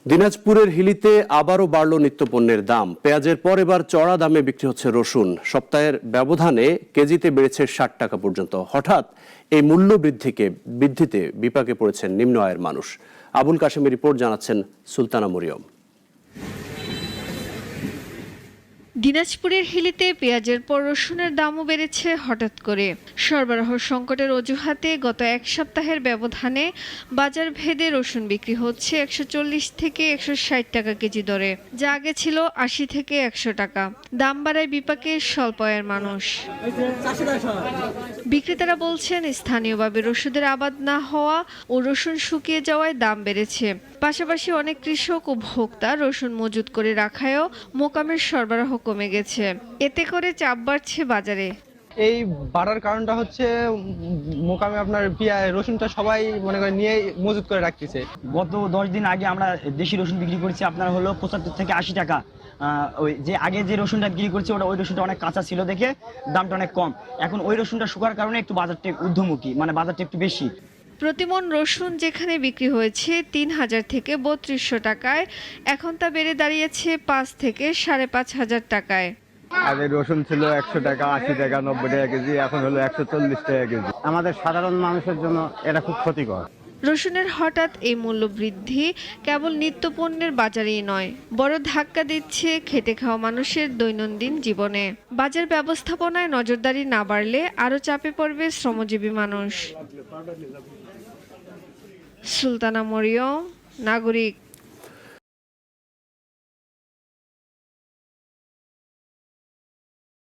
দিনাজপুরের হিলিতে আবারও বাড়ল নিত্যপণ্যের দাম। পেঁয়াজের পর এবার চড়া দামে বিক্রি হচ্ছে রসুন। সপ্তাহের ব্যবধানে কেজিতে বেড়েছে ৬০ টাকা পর্যন্ত। হঠাৎ এই মূল্য বৃদ্ধিতে বিপাকে পড়েছেন নিম্ন আয়ের মানুষ। আবুল কাশেমের রিপোর্ট, জানাচ্ছেন সুলতানা মরিয়ম। দিনাজপুরের হিলিতে পেঁয়াজের পর রসুনের দামও বেড়েছে হঠাৎ করে। সরবরাহ সংকটের অজুহাতে গত এক সপ্তাহের ব্যবধানে বাজার ভেদে রসুন বিক্রি হচ্ছে ১৪০ থেকে ১৬০ টাকা কেজি দরে, যা আগে ছিল ৮০ থেকে ১০০ টাকা। দাম বাড়ায় বিপাকে স্বল্প আয়ের মানুষ। বিক্রেতারা বলছেন, স্থানীয়ভাবে রসুনের আবাদ না হওয়া ও রসুন শুকিয়ে যাওয়ায় দাম বেড়েছে। পাশাপাশি অনেক কৃষক ও ভোক্তা রসুন মজুত করে রাখায়ও মোকামের সরবরাহ কমে গেছে। এতে করে চাপ বাড়ছে বাজারে। এই বাড়ার কারণটা হচ্ছে মোকামে আপনার রসুনটা সবাই মনে করে নিয়ে মজুত করে রাখতেছে। গত 10 দিন আগে আমরা দেশি রসুন বিক্রি করছি আপনার হলো ৭৫ থেকে ৮০ টাকা। ওই যে আগে যে রসুনটা বিক্রি করছি ওই রসুনটা অনেক কাঁচা ছিল দেখে দামটা অনেক কম। এখন ওই রসুনটা শুকার কারণে একটু বাজারটা ঊর্ধ্বমুখী, মানে বাজারটা একটু বেশি। প্রতিমন রসুন যেখানে বিক্রি হয়েছে ৩,০০০ থেকে ৩২০০ টাকায়, এখন তা বেড়ে দাঁড়িয়েছে ৫ থেকে ৫,৫০০ টাকায়। আগে রসুন ছিল ১০০ টাকা, ৮০ টাকা, ৯০ টাকা কেজি, এখন হলো ১৪০ টাকা কেজি। আমাদের সাধারণ মানুষের জন্য এটা খুব ক্ষতিকর। রসুনের হঠাৎ এই মূল্য বৃদ্ধি কেবল নিত্যপণ্যের বাজারেই নয়, বড় ধাক্কা দিচ্ছে খেটে খাওয়া মানুষের দৈনন্দিন জীবনে। বাজার ব্যবস্থাপনায় নজরদারি না বাড়লে আরও চাপে পড়বে শ্রমজীবী মানুষ। সুলতানা মরিয়ম, নাগরিক।